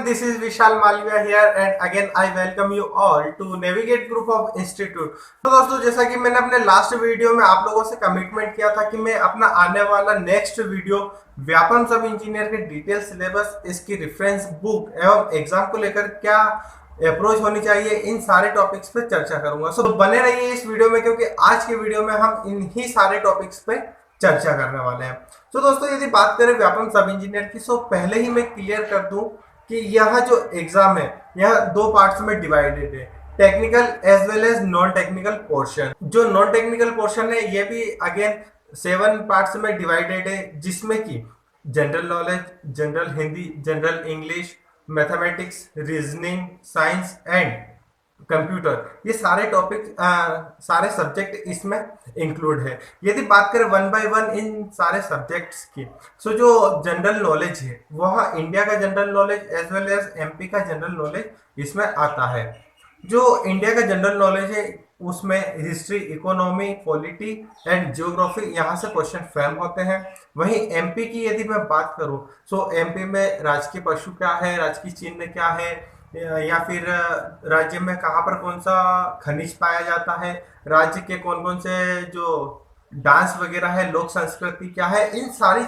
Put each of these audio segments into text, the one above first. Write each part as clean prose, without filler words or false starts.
this is Vishal Malviya here and again I welcome you all to Navigate Group of Institute। तो दोस्तों, जैसा कि मैंने अपने लास्ट वीडियो में आप लोगों से कमिटमेंट किया था कि मैं अपना आने वाला नेक्स्ट वीडियो व्यापम सब इंजीनियर के डिटेल सिलेबस, इसकी रेफरेंस बुक एवं एग्जाम को लेकर क्या अप्रोच होनी चाहिए, इन सारे टॉपिक्स पे चर्चा करूंगा। सो बने रहिए इस वीडियो में, क्योंकि आज के वीडियो में हम इन्हीं सारे टॉपिक्स पे चर्चा करने वाले हैं। तो दोस्तों, यदि बात करें व्यापम सब इंजीनियर की, सो पहले ही मैं क्लियर कर दूं कि यह जो एग्जाम है यह दो पार्ट्स में डिवाइडेड है, technical as well as non technical portion. जो नॉन टेक्निकल पोर्शन है ये भी अगेन 7 पार्ट्स में डिवाइडेड है, जिसमें कि general knowledge, general Hindi, general English, mathematics, reasoning, science and computer, ये सारे टॉपिक सारे सब्जेक्ट इसमें इंक्लूड है। यदि बात करें वन बाय वन इन सारे सब्जेक्ट्स की, सो जो जनरल नॉलेज है वह इंडिया का general knowledge as well as MP का जनरल नॉलेज इसमें आता है। जो इंडिया का जनरल नॉलेज है उसमें history, economy, polity and geography यहाँ से क्वेश्चन फ्रेम होते हैं। वहीं एमपी की यदि मैं बात करूँ, सो एमपी में राजकीय पशु क्या है, राजकीय चिन्ह क्या है, या फिर राज्य में कहाँ पर कौन सा खनिज पाया जाता है, राज्य के कौन कौन से जो डांस वगैरह है, लोक संस्कृति क्या है, इन सारी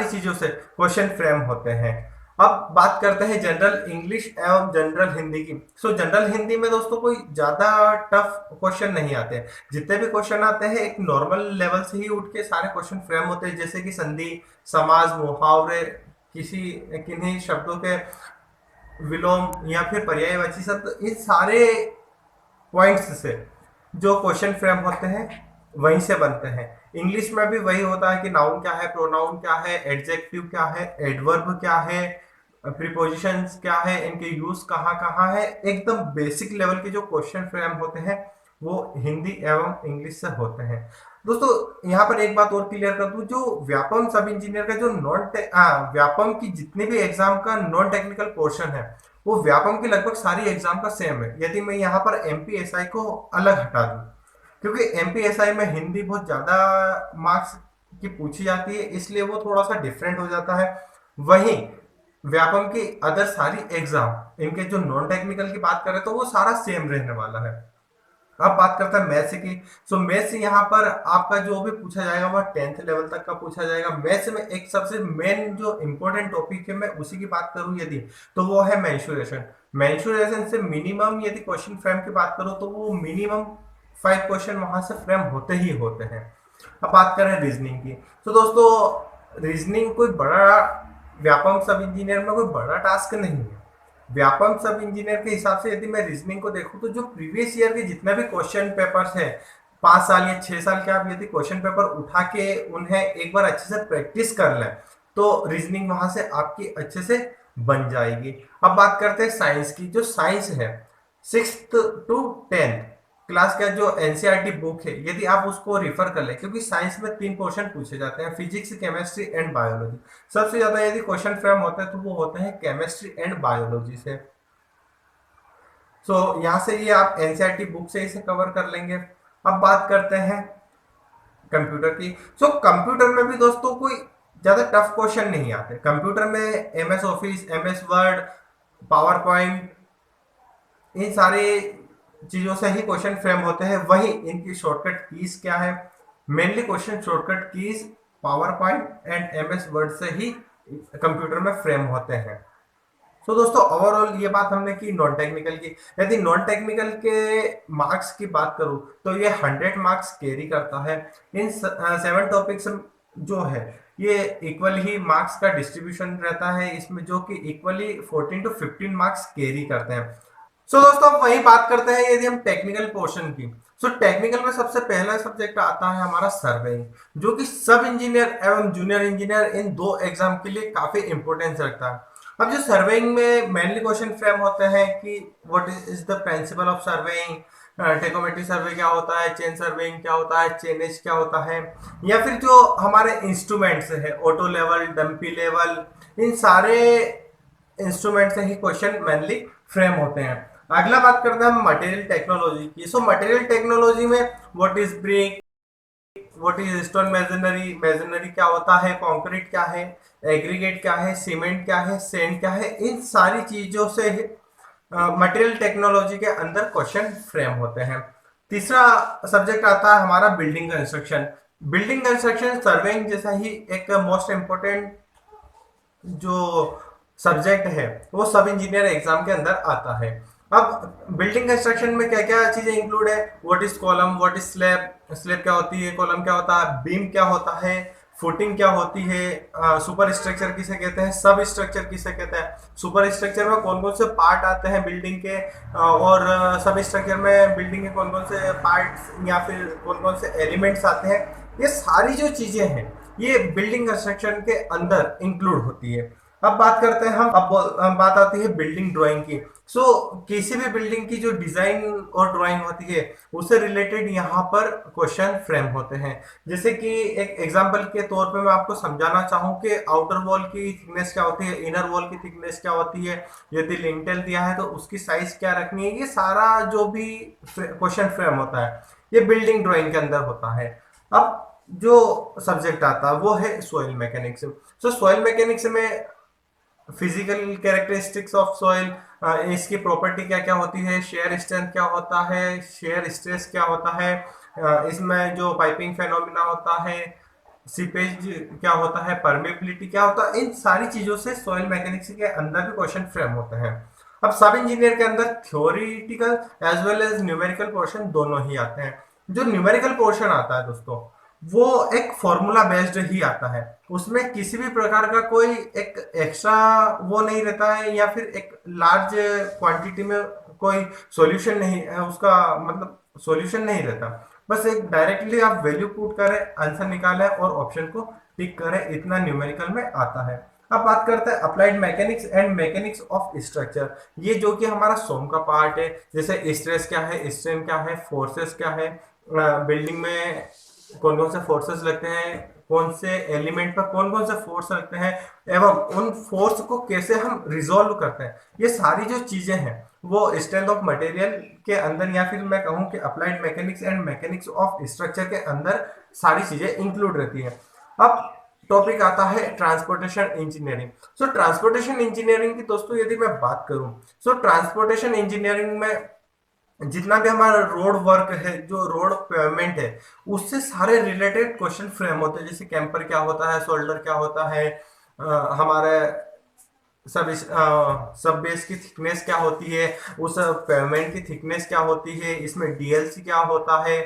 चीजों से क्वेश्चन फ्रेम होते हैं। अब बात करते हैं जनरल इंग्लिश एवं जनरल हिंदी की। सो जनरल हिंदी में दोस्तों कोई ज्यादा टफ क्वेश्चन नहीं आते हैं। जितने भी क्वेश्चन आते हैं एक नॉर्मल लेवल से ही उठ के सारे क्वेश्चन फ्रेम होते हैं, जैसे कि संधि, समास, मुहावरे, किन्हीं शब्दों के विलोम या फिर पर्यायवाची शब्द, इन सारे पॉइंट्स से जो क्वेश्चन फ्रेम होते हैं वहीं से बनते हैं। इंग्लिश में भी वही होता है कि नाउन क्या है, प्रोनाउन क्या है, एडजेक्टिव क्या है, एडवर्ब क्या है, प्रीपोजिशंस क्या है, इनके यूज कहाँ कहाँ है, एकदम बेसिक लेवल के जो क्वेश्चन फ्रेम होते हैं वो हिंदी एवं इंग्लिश से होते हैं। दोस्तों, यहाँ पर एक बात और क्लियर कर दूं, जो व्यापम सब इंजीनियर का जो व्यापम की जितनी भी एग्जाम का नॉन टेक्निकल पोर्शन है वो व्यापम की लगभग सारी एग्जाम का सेम है। यदि मैं यहाँ पर एमपीएसआई को अलग हटा दूं, क्योंकि एमपीएसआई में हिंदी बहुत ज्यादा मार्क्स की पूछी जाती है, इसलिए वो थोड़ा सा डिफरेंट हो जाता है। वहीं व्यापम की अदर सारी एग्जाम, इनके जो नॉन टेक्निकल की बात करें तो वो सारा सेम रहने वाला है। अब बात करते हैं मैथ्स की। सो मैथ्स यहाँ पर आपका जो भी पूछा जाएगा वह 10th लेवल तक का पूछा जाएगा। मैथ्स में एक सबसे मेन जो इंपॉर्टेंट टॉपिक है, मैं उसी की बात करूं यदि, तो वो है मेंसुरेशन। मेंसुरेशन से मिनिमम यदि क्वेश्चन फ्रेम की बात करो तो वो मिनिमम 5 क्वेश्चन वहां से फ्रेम होते ही होते हैं। अब बात करें रीजनिंग की, तो दोस्तों रीजनिंग कोई बड़ा व्यापम सब इंजीनियर में कोई बड़ा टास्क नहीं है। व्यापम सब इंजीनियर के हिसाब से यदि मैं रीजनिंग को देखूं तो जो प्रीवियस ईयर के जितने भी क्वेश्चन पेपर्स है, 5 साल या 6 साल के, आप यदि क्वेश्चन पेपर उठा के उन्हें एक बार अच्छे से प्रैक्टिस कर लें तो रीजनिंग वहां से आपकी अच्छे से बन जाएगी। अब बात करते हैं साइंस की। जो साइंस है 6th to 10th क्लास का जो एनसीईआरटी बुक है, यदि आप उसको रिफर कर ले, क्योंकि साइंस में 3 क्वेश्चन पूछे जाते हैं, फिजिक्स, केमिस्ट्री एंड बायोलॉजी। सबसे ज्यादा यदि क्वेश्चन फ्रेम होते हैं तो वो होते हैं केमिस्ट्री एंड बायोलॉजी से। सो यहाँ से ये आप एनसीईआरटी बुक से इसे कवर कर लेंगे। अब बात करते हैं कंप्यूटर की। सो कंप्यूटर में भी दोस्तों कोई ज्यादा टफ क्वेश्चन नहीं आते। कंप्यूटर में MS Office, MS Word, PowerPoint, इन सारे चीजों से ही क्वेश्चन फ्रेम होते हैं। वही इनकी शॉर्टकट कीज क्या है, mainly question shortcut keys, power point and MS word से ही कंप्यूटर में फ्रेम होते हैं। तो दोस्तों, ओवरऑल ये बात हमने की नॉन टेक्निकल की। यदि नॉन टेक्निकल के मार्क्स की बात करूं तो ये 100 मार्क्स कैरी करता है। इन 7 टॉपिक्स जो है ये इक्वल ही मार्क्स का डिस्ट्रीब्यूशन रहता है इसमें, जो कि इक्वली 14 to 15 मार्क्स कैरी करते हैं। सो दोस्तों, अब वही बात करते हैं यदि हम टेक्निकल पोर्शन की। सो टेक्निकल में सबसे पहला सब्जेक्ट आता है हमारा सर्वेइंग, जो कि सब इंजीनियर एवं जूनियर इंजीनियर इन 2 एग्जाम के लिए काफी इंपॉर्टेंस रखता है। अब जो सर्वेइंग में मेनली क्वेश्चन फ्रेम होते हैं कि what is the principle of surveying, tacheometry survey क्या होता है, चेन सर्वेइंग क्या होता है, चेनेज क्या होता है, या फिर जो हमारे इंस्ट्रूमेंट्स है, ऑटो लेवल, डंपी लेवल, इन सारे इंस्ट्रूमेंट से ही क्वेश्चन मेनली फ्रेम होते हैं। अगला बात करते हैं हम मटेरियल टेक्नोलॉजी की। सो मटेरियल टेक्नोलॉजी में what is brick, what is stone masonry, masonry क्या होता है, कंक्रीट क्या है, एग्रीगेट क्या है, सीमेंट क्या है, सैंड क्या है, इन सारी चीजों से मटेरियल टेक्नोलॉजी के अंदर क्वेश्चन फ्रेम होते हैं। तीसरा सब्जेक्ट आता है हमारा building construction. Building construction surveying जैसा ही एक मोस्ट इंपोर्टेंट जो सब्जेक्ट है वो सब इंजीनियर एग्जाम के अंदर आता है। अब बिल्डिंग कंस्ट्रक्शन में क्या क्या चीजें इंक्लूड है, what is column, what is slab, slab क्या होती है, कॉलम क्या होता है, बीम क्या होता है, फुटिंग क्या होती है, सुपर स्ट्रक्चर किसे कहते हैं, सब स्ट्रक्चर किसे कहते हैं, सुपर स्ट्रक्चर में कौन कौन से पार्ट आते हैं बिल्डिंग के, और सब स्ट्रक्चर में बिल्डिंग के कौन कौन से पार्ट्स या फिर कौन कौन से एलिमेंट्स आते हैं, ये सारी जो चीजें हैं ये बिल्डिंग कंस्ट्रक्शन के अंदर इंक्लूड होती है। अब बात करते हैं हम बात आती है बिल्डिंग ड्राइंग की। किसी भी बिल्डिंग की जो डिजाइन और ड्राइंग होती है उससे रिलेटेड यहाँ पर क्वेश्चन फ्रेम होते हैं। जैसे कि एक एग्जांपल के तौर पे मैं आपको समझाना चाहूँ कि आउटर वॉल की थिकनेस क्या होती है, इनर वॉल की थिकनेस क्या होती है, यदि लिंटेल दिया है तो उसकी साइज क्या रखनी है, ये सारा जो भी क्वेश्चन फ्रेम होता है ये बिल्डिंग ड्राइंग के अंदर होता है। अब जो सब्जेक्ट आता है वो है सॉइल मैकेनिक्स। सॉइल मैकेनिक्स में फिजिकल कैरेक्टरिस्टिक्स ऑफ सॉइल, इसकी प्रॉपर्टी क्या क्या होती है, शेयर स्ट्रेंथ क्या होता है, शेयर स्ट्रेस क्या होता है, इसमें जो पाइपिंग फेनोमिना होता है, सीपेज क्या होता है, परमेबिलिटी क्या होता है, इन सारी चीजों से सॉइल मैकेनिक्स के अंदर भी क्वेश्चन फ्रेम होते हैं। अब सब इंजीनियर के अंदर theoretical as well as numerical portion दोनों ही आते हैं। जो न्यूमेरिकल पोर्शन आता है दोस्तों वो एक फॉर्मूला बेस्ड ही आता है, उसमें किसी भी प्रकार का कोई एक एक्स्ट्रा वो नहीं रहता है या फिर एक लार्ज क्वांटिटी में कोई सॉल्यूशन नहीं है, उसका मतलब सॉल्यूशन नहीं रहता। बस एक डायरेक्टली आप वैल्यू पुट करें, आंसर निकालें और ऑप्शन को टिक करें, इतना न्यूमेरिकल में आता है। अब बात करते हैं applied mechanics and mechanics of structure. ये जो कि हमारा सोम का पार्ट है, जैसे स्ट्रेस क्या है, स्ट्रेन क्या है, फोर्सेस क्या है, बिल्डिंग में कौन कौन से फोर्सेस लगते हैं, कौन से एलिमेंट पर कौन कौन से फोर्स लगते हैं, एवं उन फोर्स को कैसे हम रिजोल्व करते हैं, ये सारी जो चीजें हैं वो स्ट्रेंथ ऑफ मटेरियल के अंदर या फिर मैं कहूँ कि applied mechanics and mechanics of structure के अंदर सारी चीजें इंक्लूड रहती हैं। अब टॉपिक आता है ट्रांसपोर्टेशन इंजीनियरिंग। ट्रांसपोर्टेशन इंजीनियरिंग की दोस्तों यदि मैं बात करूं, ट्रांसपोर्टेशन इंजीनियरिंग में जितना भी हमारा रोड वर्क है, जो रोड पेमेंट है, उससे सारे रिलेटेड क्वेश्चन फ्रेम होते हैं। जैसे कैंपर क्या होता है, शोल्डर क्या होता है, हमारे सब बेस की थिकनेस क्या होती है, उस पेमेंट की थिकनेस क्या होती है, इसमें डीएलसी क्या होता है,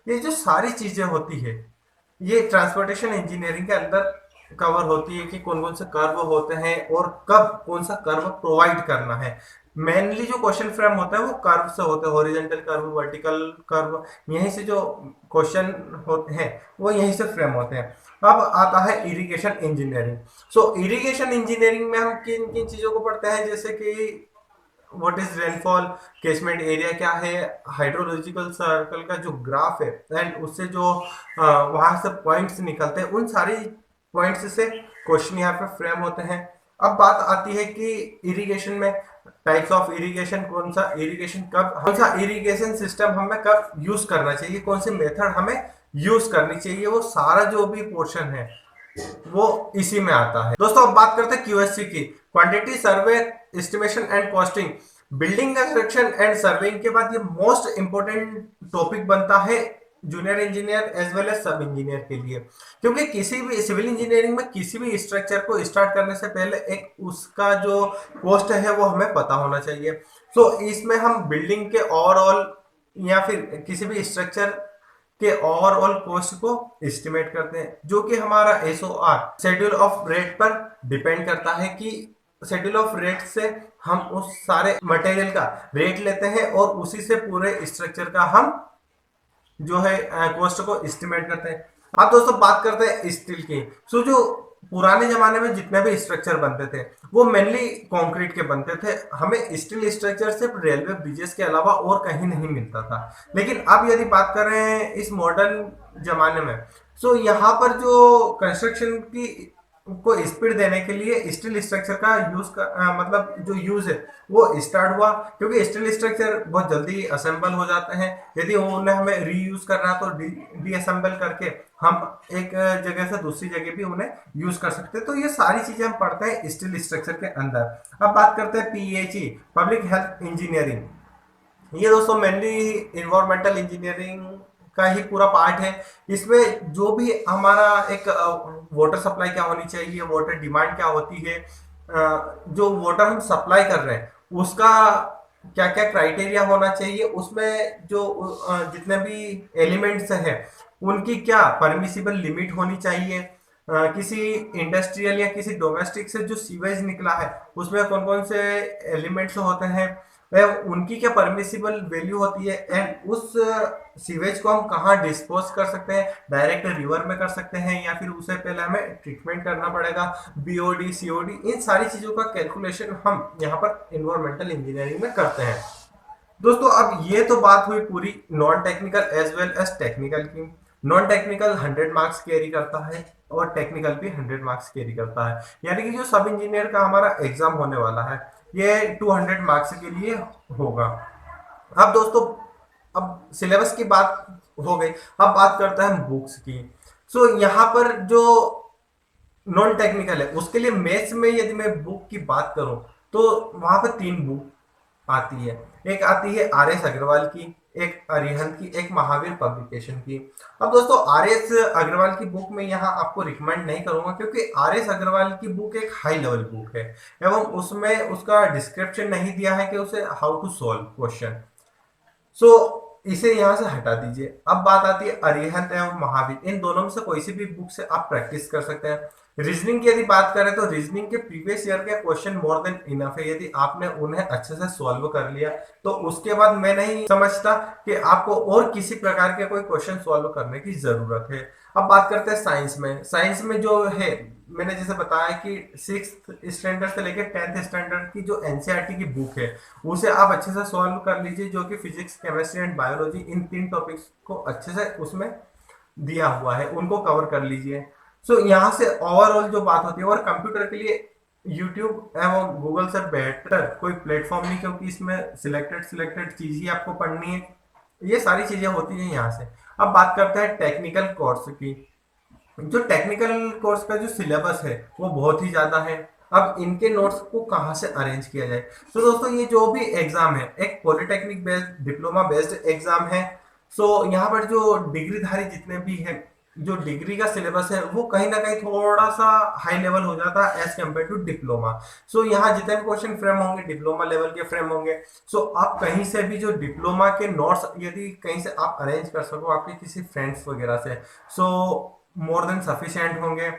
ये जो सारी चीजें होती है ये ट्रांसपोर्टेशन इंजीनियरिंग के अंदर कवर होती है कि कौन कौन से कर्व होते हैं और कब कौन सा कर्व प्रोवाइड करना है। मेनली जो क्वेश्चन फ्रेम होता है वो कर्व से होते हैं, हॉरिजॉन्टल कर्व, वर्टिकल कर्व, यहीं से जो क्वेश्चन होते हैं वो यहीं से फ्रेम होते हैं। अब आता है इरिगेशन इंजीनियरिंग। इरिगेशन इंजीनियरिंग में हम किन किन चीजों को पढ़ते हैं, जैसे कि what is rainfall, catchment area क्या है, हाइड्रोलॉजिकल सर्कल का जो ग्राफ है एंड उससे जो वहां से पॉइंट्स निकलते हैं, उन सारी पॉइंट्स से क्वेश्चन यहाँ पे फ्रेम होते हैं। अब बात आती है कि इरिगेशन में टाइप्स ऑफ इरिगेशन, कौन सा इरिगेशन कब, कौन सा इरिगेशन सिस्टम हमें कब यूज करना चाहिए, कौन सी मेथड हमें यूज करनी चाहिए, वो सारा जो भी पोर्शन है वो इसी में आता है। दोस्तों अब बात करते हैं क्यूएससी की, quantity survey estimation and costing. Building construction and surveying के बाद ये मोस्ट इंपोर्टेंट टॉपिक बनता है junior engineer as well as sub engineer के लिए, क्योंकि किसी भी सिविल इंजीनियरिंग में किसी भी स्ट्रक्चर को स्टार्ट करने से पहले एक उसका जो कॉस्ट है वो हमें पता होना चाहिए। इसमें हम बिल्डिंग के ओवरऑल या फिर किसी भी स्ट्रक्चर के ओवरऑल कॉस्ट को एस्टिमेट करते हैं, जो कि हमारा एसओआर शेड्यूल ऑफ रेट पर डिपेंड करता है कि शेड्यूल ऑफ रेट से हम उस सारे मटेरियल का रेट लेते हैं और उसी से पूरे स्ट्रक्चर का हम जो है कॉस्ट को एस्टिमेट करते हैं। अब दोस्तों बात करते हैं स्टील की। जो पुराने जमाने में जितने भी स्ट्रक्चर बनते थे वो मेनली कंक्रीट के बनते थे, हमें स्टील स्ट्रक्चर सिर्फ रेलवे ब्रिजेस के अलावा और कहीं नहीं मिलता था। लेकिन अब यदि बात कर रहे हैं इस मॉडर्न जमाने में, यहाँ पर जो कंस्ट्रक्शन की को स्पीड देने के लिए स्टील स्ट्रक्चर का मतलब जो यूज है वो स्टार्ट हुआ, क्योंकि स्टील स्ट्रक्चर बहुत जल्दी असेंबल हो जाते हैं। यदि उन्हें हमें रीयूज करना है तो डी असेंबल करके हम एक जगह से दूसरी जगह भी उन्हें यूज कर सकते हैं। तो ये सारी चीजें हम पढ़ते हैं स्टील स्ट्रक्चर के अंदर। अब बात करते हैं पीएचई, पब्लिक हेल्थ इंजीनियरिंग। ये दोस्तों मेनली इन्वायरमेंटल इंजीनियरिंग का ही पूरा पार्ट है। इसमें जो भी हमारा एक वाटर सप्लाई क्या होनी चाहिए, वाटर डिमांड क्या होती है, जो वाटर हम सप्लाई कर रहे हैं उसका क्या क्या क्राइटेरिया होना चाहिए, उसमें जो जितने भी एलिमेंट्स हैं उनकी क्या परमिसिबल लिमिट होनी चाहिए, किसी इंडस्ट्रियल या किसी डोमेस्टिक से जो सीवेज निकला है उसमें कौन कौन से एलिमेंट्स होते हैं, वह उनकी क्या परमिसिबल वैल्यू होती है, एंड उस सीवेज को हम कहाँ डिस्पोज कर सकते हैं, डायरेक्ट रिवर में कर सकते हैं या फिर उसे पहले हमें ट्रीटमेंट करना पड़ेगा, बीओडी सीओडी, इन सारी चीजों का कैलकुलेशन हम यहाँ पर इन्वायरमेंटल इंजीनियरिंग में करते हैं। दोस्तों अब ये तो बात हुई पूरी non technical as well as technical की। नॉन टेक्निकल 100 मार्क्स कैरी करता है और टेक्निकल भी 100 मार्क्स कैरी करता है, यानी कि जो सब इंजीनियर का हमारा एग्जाम होने वाला है ये 200 मार्क्स के लिए होगा। अब दोस्तों अब सिलेबस की बात हो गई, अब बात करते हैं बुक्स की। सो यहाँ पर जो नॉन टेक्निकल है उसके लिए मैथ्स में यदि मैं बुक की बात करूं तो वहां पर 3 बुक आती है। एक आती है आर एस अग्रवाल की, एक अरिहंत की, एक महावीर पब्लिकेशन की। अब दोस्तों आर एस अग्रवाल की बुक में यहाँ आपको रिकमेंड नहीं करूंगा, क्योंकि आर एस अग्रवाल की बुक एक हाई लेवल बुक है एवं उसमें उसका डिस्क्रिप्शन नहीं दिया है कि उसे हाउ टू सॉल्व क्वेश्चन। सो इसे यहाँ से हटा दीजिए। अब बात आती है अरिहंत एवं महावीर, इन दोनों में से कोई सी भी बुक से आप प्रैक्टिस कर सकते हैं। रीजनिंग की यदि बात करें तो रीजनिंग के प्रीवियस ईयर के क्वेश्चन मोर देन इनफ है, यदि आपने उन्हें अच्छे से सॉल्व कर लिया तो उसके बाद मैं नहीं समझता कि आपको और किसी प्रकार के कोई क्वेश्चन सॉल्व करने की जरूरत है। अब बात करते हैं साइंस में। साइंस में जो है मैंने जैसे बताया कि 6th स्टैंडर्ड से लेकर 10th स्टैंडर्ड की जो एनसीईआरटी की बुक है उसे आप अच्छे से सॉल्व कर लीजिए, जो कि physics chemistry and biology in 3 topics को अच्छे से उसमें दिया हुआ है, उनको कवर कर लीजिए। सो यहाँ से ओवरऑल जो बात होती है, और कंप्यूटर के लिए यूट्यूब एवं गूगल से बेटर कोई प्लेटफॉर्म नहीं, क्योंकि इसमें सिलेक्टेड चीज ही आपको पढ़नी है। ये सारी चीजें होती हैं यहाँ से। अब बात करते हैं टेक्निकल कोर्स की। जो टेक्निकल कोर्स का जो सिलेबस है वो बहुत ही ज्यादा है। अब इनके नोट्स को कहाँ से अरेंज किया जाए, तो दोस्तों ये जो भी एग्जाम है एक polytechnic based diploma based exam है। सो यहाँ पर जो डिग्रीधारी जितने भी हैं, जो डिग्री का सिलेबस है वो कहीं ना कहीं थोड़ा सा हाई लेवल हो जाता है एज कम्पेयर टू डिप्लोमा। सो यहाँ जितने भी क्वेश्चन फ्रेम होंगे डिप्लोमा लेवल के फ्रेम होंगे। सो आप कहीं से भी जो डिप्लोमा के नोट्स यदि कहीं से आप अरेंज कर सको आपके किसी फ्रेंड्स वगैरह से, सो मोर देन सफिशिएंट होंगे।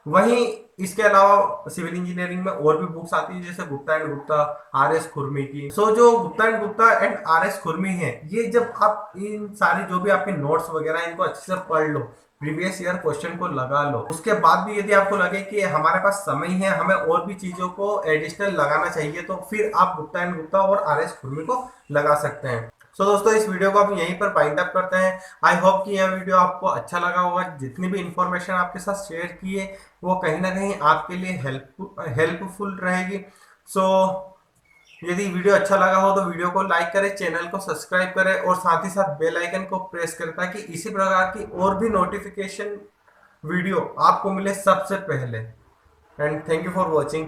वहीं इसके अलावा सिविल इंजीनियरिंग में और भी बुक्स आती है, जैसे Gupta and Gupta, R S खुरमी की। सो जो Gupta and Gupta and R S खुरमी है, ये जब आप इन सारे जो भी आपके नोट्स वगैरह इनको अच्छे से पढ़ लो, प्रीवियस ईयर क्वेश्चन को लगा लो, उसके बाद भी यदि आपको लगे कि हमारे पास समय है, हमें और भी चीजों को एडिशनल लगाना चाहिए, तो फिर आप गुप्ता एंड गुप्ता और आर एस खुरमी को लगा सकते हैं। सो दोस्तों इस वीडियो को हम यहीं पर बाइंड अप करते हैं। आई होप कि यह वीडियो आपको अच्छा लगा होगा। जितनी भी इंफॉर्मेशन आपके साथ शेयर की है वो कहीं ना कहीं आपके लिए हेल्पफुल रहेगी। सो यदि वीडियो अच्छा लगा हो तो वीडियो को लाइक करें, चैनल को सब्सक्राइब करें और साथ ही साथ बेल आइकन को प्रेस करें, ताकि इसी प्रकार की और भी नोटिफिकेशन वीडियो आपको मिले सबसे पहले। And thank you for watching.